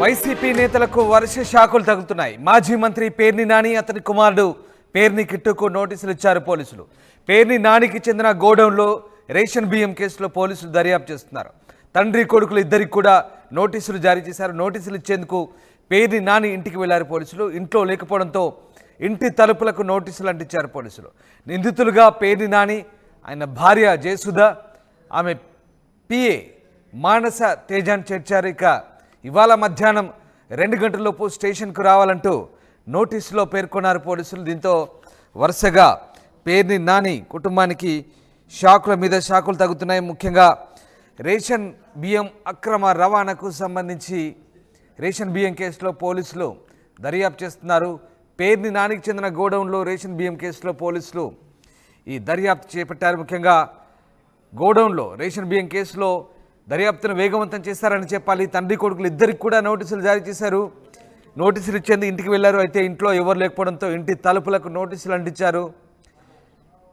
YCP నేతలకు వరుస షాకులు తగులుతున్నాయి. మాజీ మంత్రి పేర్ని నాని, అతని కుమారుడు పేర్ని కిట్టుకు నోటీసులు ఇచ్చారు పోలీసులు. పేర్ని నానికి చెందిన గోడౌన్లో రేషన్ బియ్యం కేసులో పోలీసులు దర్యాప్తు చేస్తున్నారు. తండ్రి కొడుకులు ఇద్దరికి కూడా నోటీసులు జారీ చేశారు. నోటీసులు ఇచ్చేందుకు పేర్ని నాని ఇంటికి వెళ్లారు పోలీసులు. ఇంట్లో లేకపోవడంతో ఇంటి తలుపులకు నోటీసులు అంటించారు పోలీసులు. నిందితులుగా పేర్ని నాని, ఆయన భార్య జయసుధ, ఆమె పిఏ మానస తేజాన్ని చేర్చారు. ఇక ఇవాళ మధ్యాహ్నం 2 గంటలలోపు స్టేషన్కు రావాలంటూ నోటీసులో పేర్కొన్నారు పోలీసులు. దీంతో వరుసగా పేర్ని నాని కుటుంబానికి షాకుల మీద షాకులు తగ్గుతున్నాయి. ముఖ్యంగా రేషన్ బియ్యం అక్రమ రవాణాకు సంబంధించి రేషన్ బియ్యం కేసులో పోలీసులు దర్యాప్తు చేస్తున్నారు. పేర్ని నానికి చెందిన గోడౌన్లో రేషన్ బియ్యం కేసులో పోలీసులు ఈ దర్యాప్తు చేపట్టారు. ముఖ్యంగా గోడౌన్లో రేషన్ బియ్యం కేసులో దర్యాప్తును వేగవంతం చేశారని చెప్పాలి. తండ్రి కొడుకులు ఇద్దరికి కూడా నోటీసులు జారీ చేశారు. నోటీసులు ఇచ్చేందుకు ఇంటికి వెళ్లారు. అయితే ఇంట్లో ఎవరు లేకపోవడంతో ఇంటి తలుపులకు నోటీసులు అంటించారు.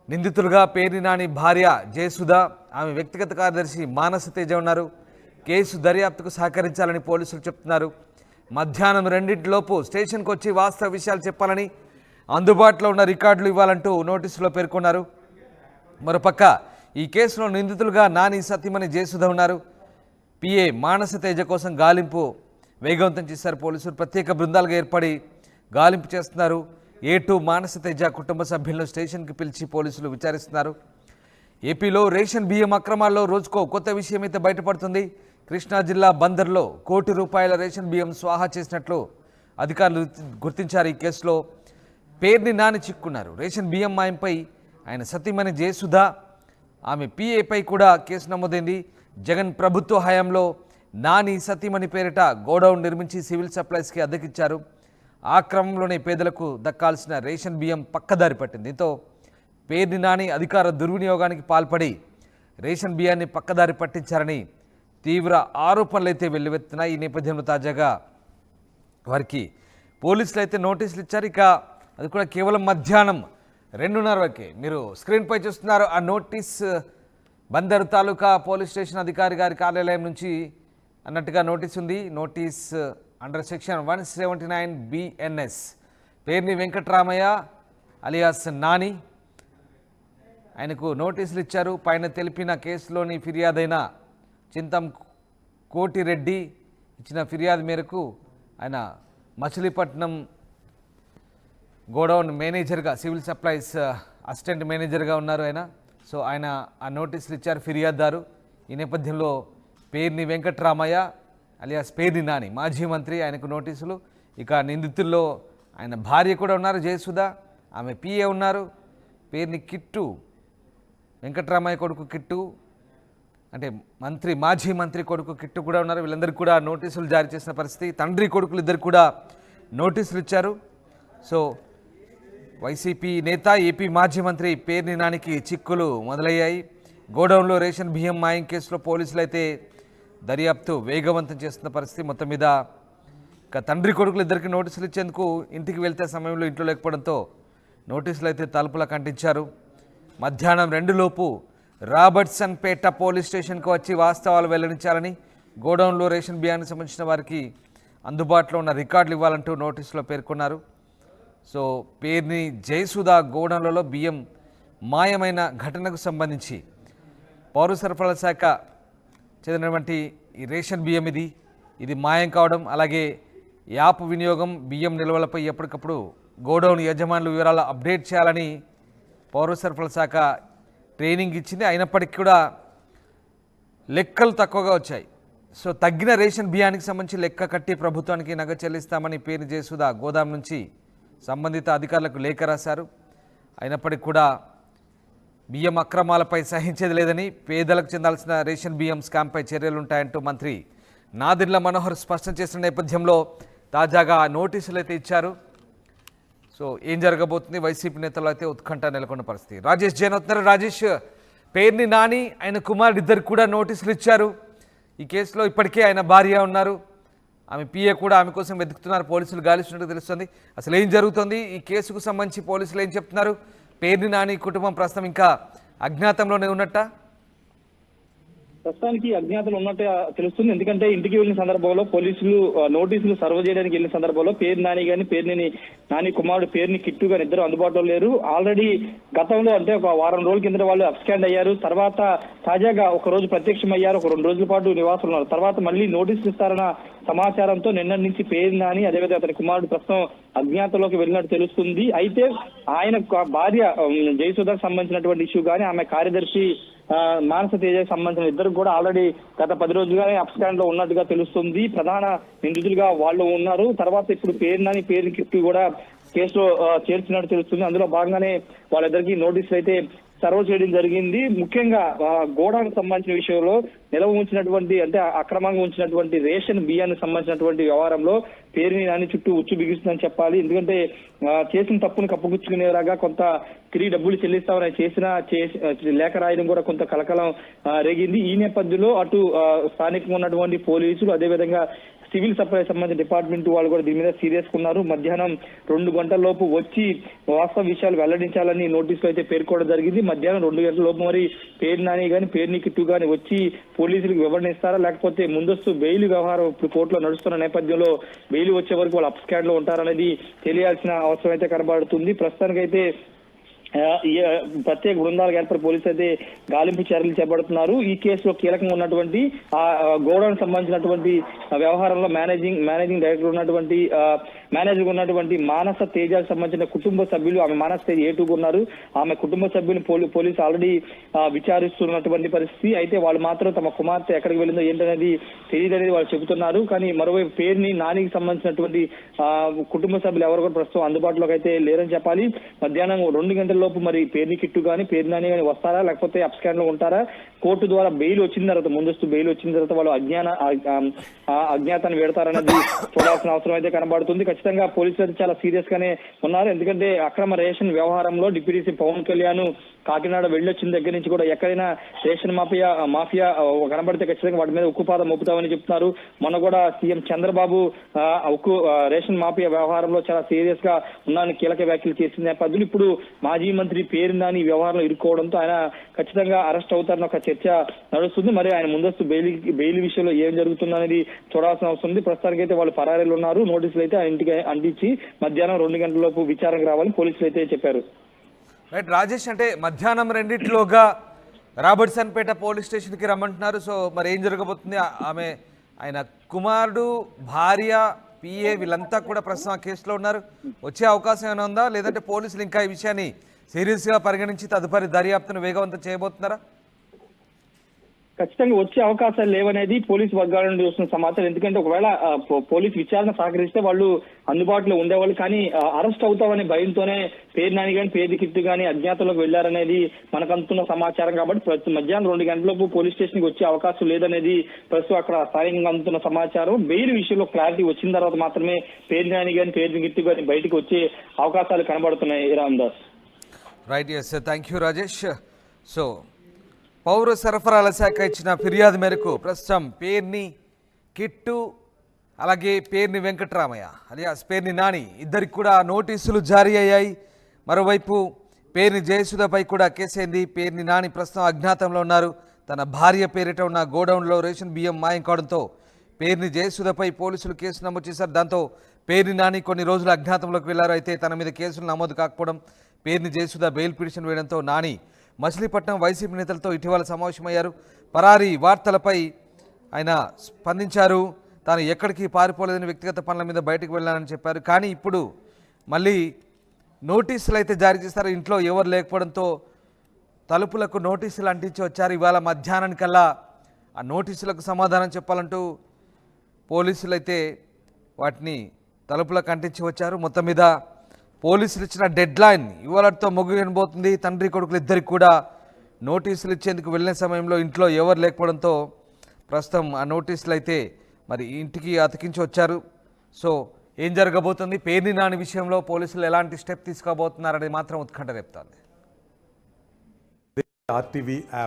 నిందితులుగా పేర్ని నాని భార్య జయసుధ, ఆమె వ్యక్తిగత కార్యదర్శి మానస తేజ ఉన్నారు. కేసు దర్యాప్తుకు సహకరించాలని పోలీసులు చెప్తున్నారు. మధ్యాహ్నం 2 స్టేషన్కు వచ్చి వాస్తవ విషయాలు చెప్పాలని, అందుబాటులో ఉన్న రికార్డులు ఇవ్వాలంటూ నోటీసులో పేర్కొన్నారు. మరోపక్క ఈ కేసులో నిందితులుగా నాని సతీమణి జయసుధ ఉన్నారు. పిఏ మానస తేజ కోసం గాలింపు వేగవంతం చేశారు పోలీసులు. ప్రత్యేక బృందాలుగా ఏర్పడి గాలింపు చేస్తున్నారు. A2 మానస తేజ కుటుంబ సభ్యులను స్టేషన్కి పిలిచి పోలీసులు విచారిస్తున్నారు. ఏపీలో రేషన్ బియ్యం అక్రమాల్లో రోజుకో కొత్త విషయం అయితే బయటపడుతుంది. కృష్ణా జిల్లా బందర్లో ₹1 కోటి రేషన్ బియ్యం స్వాహా చేసినట్లు అధికారులు గుర్తించారు. ఈ కేసులో పేర్ని నాని చిక్కున్నారు. రేషన్ బియ్యం మాయంపై ఆయన సతీమణి జయసుధ, ఆమె పిఏపై కూడా కేసు నమోదైంది. జగన్ ప్రభుత్వ హయాంలో నాని సతీమణి పేరిట గోడౌన్ నిర్మించి సివిల్ సప్లైస్కి అద్దెకిచ్చారు. ఆ క్రమంలోనే పేదలకు దక్కాల్సిన రేషన్ బియ్యం పక్కదారి పట్టింది. దీంతో పేర్ని నాని అధికార దుర్వినియోగానికి పాల్పడి రేషన్ బియ్యాన్ని పక్కదారి పట్టించారని తీవ్ర ఆరోపణలు అయితే వెల్లువెత్తున్నాయి. ఈ నేపథ్యంలో తాజాగా వారికి పోలీసులు అయితే నోటీసులు ఇచ్చారు. ఇక అది కూడా కేవలం మధ్యాహ్నం 2:30కే. మీరు స్క్రీన్పై చూస్తున్నారు ఆ notice. Bandar taluka police station అధికారి గారి కార్యాలయం నుంచి అన్నట్టుగా నోటీస్ ఉంది. Notice under section 179 BNS. Perni Venkatramaiah alias Nani, ఆయనకు నోటీసులు ఇచ్చారు. పైన తెలిపిన కేసులోని ఫిర్యాదైన చింతం కోటిరెడ్డి ఇచ్చిన ఫిర్యాదు మేరకు ఆయన మచిలీపట్నం గోడౌన్ మేనేజర్గా, సివిల్ సప్లైస్ అసిస్టెంట్ మేనేజర్గా ఉన్నారు ఆయన. సో ఆయన ఆ నోటీసులు ఇచ్చారు ఫిర్యాదుదారు. ఈ నేపథ్యంలో పేర్ని వెంకట్రామయ్య అలియాస్ పేర్ని నాని, మాజీ మంత్రి, ఆయనకు నోటీసులు. ఇక నిందితుల్లో ఆయన భార్య కూడా ఉన్నారు జయసుధ, ఆమె పిఏ ఉన్నారు. పేర్ని కిట్టు, వెంకట్రామయ్య కొడుకు కిట్టు, అంటే మాజీ మంత్రి కొడుకు కిట్టు కూడా ఉన్నారు. వీళ్ళందరికీ కూడా నోటీసులు జారీ చేసిన పరిస్థితి. తండ్రి కొడుకులు ఇద్దరు కూడా నోటీసులు ఇచ్చారు. సో వైసీపీ నేత, ఏపీ మాజీ మంత్రి పేర్ని నానికి చిక్కులు మొదలయ్యాయి. గోడౌన్లో రేషన్ బియ్యం మాయం కేసులో పోలీసులు అయితే దర్యాప్తు వేగవంతం చేస్తున్న పరిస్థితి. మొత్తం మీద ఇక తండ్రి కొడుకులు ఇద్దరికి నోటీసులు ఇచ్చేందుకు ఇంటికి వెళ్తే సమయంలో ఇంట్లో లేకపోవడంతో నోటీసులు అయితే తలుపులకు అంటించారు. మధ్యాహ్నం 2 రాబర్ట్సన్ పేట పోలీస్ స్టేషన్కు వచ్చి వాస్తవాలు వెల్లడించాలని, గోడౌన్లో రేషన్ బియ్యానికి సంబంధించిన వారికి అందుబాటులో ఉన్న రికార్డులు ఇవ్వాలంటూ నోటీసులో పేర్కొన్నారు. సో పేర్ని జయసుధ గోడౌన్లలో బియ్యం మాయమైన ఘటనకు సంబంధించి పౌర సరఫరాల శాఖ చెందినటువంటి ఈ రేషన్ బియ్యం ఇది మాయం కావడం, అలాగే యాప్ వినియోగం, బియ్యం నిల్వలపై ఎప్పటికప్పుడు గోడౌన్ యజమానుల వివరాలు అప్డేట్ చేయాలని పౌర సరఫరాల శాఖ ట్రైనింగ్ ఇచ్చింది. అయినప్పటికీ కూడా లెక్కలు తక్కువగా వచ్చాయి. సో తగ్గిన రేషన్ బియ్యానికి సంబంధించి లెక్క కట్టి ప్రభుత్వానికి నగదు చెల్లిస్తామని పేర్ని జయసుధ గోదాం నుంచి సంబంధిత అధికారులకు లేఖ రాశారు. అయినప్పటికీ కూడా బియ్యం అక్రమాలపై సహించేది లేదని, పేదలకు చెందాల్సిన రేషన్ బియ్యం స్కామ్పై చర్యలుంటాయంటూ మంత్రి నాదెండ్ల మనోహర్ స్పష్టం చేసిన నేపథ్యంలో తాజాగా నోటీసులు అయితే ఇచ్చారు. సో ఏం జరగబోతుంది? వైసీపీ నేతలు అయితే ఉత్కంఠ నెలకొన్న పరిస్థితి. రాజేష్ జైన్ అవుతున్నారు. రాజేష్, పేర్ని నాని, ఆయన కుమారుడు ఇద్దరు కూడా నోటీసులు ఇచ్చారు. ఈ కేసులో ఇప్పటికే ఆయన భార్య ఉన్నారు, ఆమె పిఏ కూడా ఆమె కోసం వెతుకుతున్నారు. పోలీసులు గాలిస్తున్నట్టు తెలుస్తుంది. అసలు ఏం జరుగుతుంది? ఈ కేసుకు సంబంధించి పోలీసులు ఏం చెప్తున్నారు? పేర్ని నాని కుటుంబం ప్రస్తుతం ఇంకా అజ్ఞాతంలోనే ఉన్నట్ట? ప్రస్తుతానికి అజ్ఞాతలు ఉన్నట్టే తెలుస్తుంది. ఎందుకంటే ఇంటికి వెళ్ళిన సందర్భంలో పోలీసులు నోటీసులు సర్వ్ చేయడానికి వెళ్ళిన సందర్భంలో పేరు నాని గాని నాని కుమారుడు పేరుని కిట్టు గాని ఇద్దరు అందుబాటులో లేరు. ఆల్రెడీ గతంలో అంటే ఒక వారం రోజుల కింద వాళ్ళు అబ్స్కాండ్ అయ్యారు. తర్వాత తాజాగా ఒక రోజు ప్రత్యక్షమయ్యారు. ఒక 2 రోజుల పాటు నివాసం ఉన్నారు. తర్వాత మళ్ళీ నోటీసులు ఇస్తారన్న సమాచారంతో నిన్న నుంచి పేరు నాని అదేవిధంగా అతని కుమారుడు ప్రస్తుతం అజ్ఞాతంలోకి వెళ్ళినట్టు తెలుస్తుంది. అయితే ఆయన భార్య జయసుధకు సంబంధించినటువంటి ఇష్యూ కానీ ఆమె కార్యదర్శి మానస తేజకు సంబంధించిన ఇద్దరు కూడా ఆల్రెడీ గత 10 రోజులుగానే అబ్స్కాండ్ లో ఉన్నట్టుగా తెలుస్తుంది. ప్రధాన నిందితులుగా వాళ్ళు ఉన్నారు. తర్వాత ఇప్పుడు పేరు నాని పేరు కిట్టు కూడా కేసులో చేర్చినట్టు తెలుస్తుంది. అందులో భాగంగానే వాళ్ళిద్దరికి నోటీసులు అయితే సర్వ్ చేయడం జరిగింది. ముఖ్యంగా గోడానికి సంబంధించిన విషయంలో నిల్వ ఉంచినటువంటి అంటే అక్రమంగా ఉంచినటువంటి రేషన్ బియ్యానికి సంబంధించినటువంటి వ్యవహారంలో పేరుని నాని చుట్టూ ఉచ్చు బిగిస్తుందని చెప్పాలి. ఎందుకంటే చేసిన తప్పును కప్పుపుచ్చుకునేలాగా కొంత తిరిగి డబ్బులు చెల్లిస్తామని లేఖ రాయడం కూడా కొంత కలకలం రేగింది. ఈ నేపథ్యంలో అటు స్థానికంగా ఉన్నటువంటి పోలీసులు అదేవిధంగా సివిల్ సప్లై సంబంధించిన డిపార్ట్మెంట్ వాళ్ళు కూడా దీని మీద సీరియస్ ఉన్నారు. మధ్యాహ్నం 2 గంటల లోపు వచ్చి వాస్తవ విషయాలు వెల్లడించాలని నోటీసులు అయితే పేర్కోవడం జరిగింది. మధ్యాహ్నం 2 గంటల లోపు మరి పేరు నాని గాని పేరుని కిట్టు గాని వచ్చి పోలీసులకు వివరణ ఇస్తారా లేకపోతే ముందస్తు బెయిల్ వ్యవహారం ఇప్పుడు కోర్టులో నడుస్తున్న నేపథ్యంలో బెయిల్ వచ్చే వరకు వాళ్ళు అబ్స్కాండ్ లో ఉంటారనేది తెలియాల్సిన అవసరం అయితే కనబడుతుంది. ప్రస్తుతానికైతే ప్రత్యేక బృందాలకు ఏర్పడి పోలీసులు అయితే గాలింపు చర్యలు చేపడుతున్నారు. ఈ కేసులో కీలకంగా ఉన్నటువంటి ఆ గోడౌన్ సంబంధించినటువంటి వ్యవహారంలో మేనేజింగ్ డైరెక్టర్ ఉన్నటువంటి మానస తేజకు సంబంధించిన కుటుంబ సభ్యులు ఆమె మానస తేజ ఏటుగా ఉన్నారు. ఆమె కుటుంబ సభ్యులు పోలీసు ఆల్రెడీ విచారిస్తున్నటువంటి పరిస్థితి. అయితే వాళ్ళు మాత్రం తమ కుమార్తె ఎక్కడికి వెళ్ళిందో ఏంటనేది తెలియదనేది వాళ్ళు చెబుతున్నారు. కానీ మరోవైపు పేరుని నానికి సంబంధించినటువంటి కుటుంబ సభ్యులు ఎవరు కూడా ప్రస్తుతం అందుబాటులోకి అయితే లేరని చెప్పాలి. మధ్యాహ్నం 2 గంటల లోపు మరి పేరుని కిట్టు గాని పేరు నాని గాని వస్తారా లేకపోతే అబ్స్కాండ్ లో ఉంటారా? కోర్టు ద్వారా బెయిల్ వచ్చిన తర్వాత ముందస్తు బెయిల్ వచ్చిన తర్వాత వాళ్ళు అజ్ఞాతాన్ని పెడతారన్నది చూడాల్సిన అవసరం అయితే కనబడుతుంది. ఖచ్చితంగా పోలీసులు అయితే చాలా సీరియస్ గానే ఉన్నారు. ఎందుకంటే అక్రమ రేషన్ వ్యవహారంలో డిప్యూటీ సీఎం పవన్ కళ్యాణ్ కాకినాడ వెళ్ళొచ్చిన దగ్గర నుంచి కూడా ఎక్కడైనా రేషన్ మాఫియా కనబడితే ఖచ్చితంగా వాటి మీద ఉక్కుపాదం మోపుతామని చెప్తున్నారు. మొన్న కూడా సీఎం చంద్రబాబు రేషన్ మాఫియా వ్యవహారంలో చాలా సీరియస్ గా ఉన్నారని కీలక వ్యాఖ్యలు చేసిన నేపథ్యంలో ఇప్పుడు మాజీ మంత్రి పేరు నాని వ్యవహారంలో ఇరుక్కోవడంతో ఆయన ఖచ్చితంగా అరెస్ట్ అవుతారని ఒక చర్చ నడుస్తుంది. మరి ఆయన ముందస్తు బెయిల్ విషయంలో ఏం జరుగుతుందనేది చూడాల్సిన అవసరం ఉంది. ప్రస్తుతానికి అయితే వాళ్ళు పరారీలు ఉన్నారు. నోటీసులు అయితే ఆయన ఇంటికి అందించి మధ్యాహ్నం 2 గంటల లోపు విచారణకు రావాలని పోలీసులు అయితే చెప్పారు. రైట్ రాజేష్, అంటే మధ్యాహ్నం 2 రాబర్ట్సన్పేట పోలీస్ స్టేషన్కి రమ్మంటున్నారు. సో మరి ఏం జరగబోతుంది? ఆయన కుమారుడు భార్య పిఏ వీళ్ళంతా కూడా ప్రస్తుతం ఆ కేసులో ఉన్నారు. వచ్చే అవకాశం ఏమైనా ఉందా లేదంటే పోలీసులు ఇంకా ఈ విషయాన్ని సీరియస్గా పరిగణించి తదుపరి దర్యాప్తును వేగవంతం చేయబోతున్నారా? ఖచ్చితంగా వచ్చే అవకాశాలు లేవనేది పోలీసు వర్గాల నుండి వస్తున్న సమాచారం. ఎందుకంటే ఒకవేళ పోలీసు విచారణ సహకరిస్తే వాళ్ళు అందుబాటులో ఉండేవాళ్ళు. కానీ అరెస్ట్ అవుతామనే భయంతోనే పేరు నాని కానీ పేరు కిట్టు కానీ అజ్ఞాతంలోకి వెళ్లారనేది మనకు అందుతున్న సమాచారం. కాబట్టి మధ్యాహ్నం 2 గంటలలోపు పోలీస్ స్టేషన్ కి వచ్చే అవకాశం లేదనేది ప్రస్తుతం అక్కడ స్థానికంగా అందుతున్న సమాచారం. బెయిల్ విషయంలో క్లారిటీ వచ్చిన తర్వాత మాత్రమే పేరు నాని కానీ పేరు కిట్టు కానీ బయటకు వచ్చే అవకాశాలు కనబడుతున్నాయి. Ramdas. Right, yes, thank you Rajesh. So పౌర సరఫరాల శాఖ ఇచ్చిన ఫిర్యాదు మేరకు ప్రస్తుతం పేర్ని కిట్టు అలాగే పేర్ని వెంకటరామయ్య అలియాస్ పేర్ని నాని ఇద్దరికి కూడా నోటీసులు జారీ అయ్యాయి. మరోవైపు పేర్ని జయసుధపై కూడా కేసైంది. పేర్ని నాని ప్రస్తుతం అజ్ఞాతంలో ఉన్నారు. తన భార్య పేరిట ఉన్న గోడౌన్లో రేషన్ బియ్యం మాయం కావడంతో పేర్ని జయసుధపై పోలీసులు కేసు నమోదు చేశారు. దాంతో పేర్ని నాని కొన్ని రోజులు అజ్ఞాతంలోకి వెళ్లారు. అయితే తన మీద కేసులు నమోదు కాకపోవడం, పేర్ని జయసుధ బెయిల్ పిటిషన్ వేయడంతో నాని మచిలీపట్నం వైసీపీ నేతలతో ఇటీవల సమావేశమయ్యారు. పరారీ వార్తలపై ఆయన స్పందించారు. తాను ఎక్కడికి పారిపోలేదని వ్యక్తిగత పనుల మీద బయటకు వెళ్ళానని చెప్పారు. కానీ ఇప్పుడు మళ్ళీ నోటీసులు అయితే జారీ చేశారు. ఇంట్లో ఎవరు లేకపోవడంతో తలుపులకు నోటీసులు అంటించి వచ్చారు. ఇవాళ మధ్యాహ్నానికల్లా ఆ నోటీసులకు సమాధానం చెప్పాలంటూ పోలీసులు అయితే వాటిని తలుపులకు అంటించి వచ్చారు. మొత్తం మీద పోలీసులు ఇచ్చిన డెడ్ లైన్ ఇవాళతో ముగియబోతుంది. తండ్రి కొడుకులు ఇద్దరికి కూడా నోటీసులు ఇచ్చేందుకు వెళ్ళిన సమయంలో ఇంట్లో ఎవరు లేకపోవడంతో ప్రస్తుతం ఆ నోటీసులు అయితే మరి ఇంటికి అతికించి వచ్చారు. సో ఏం జరగబోతుంది, పేర్ని నాని విషయంలో పోలీసులు ఎలాంటి స్టెప్ తీసుకోబోతున్నారనేది మాత్రం ఉత్కంఠ రేపుతోంది. RTV app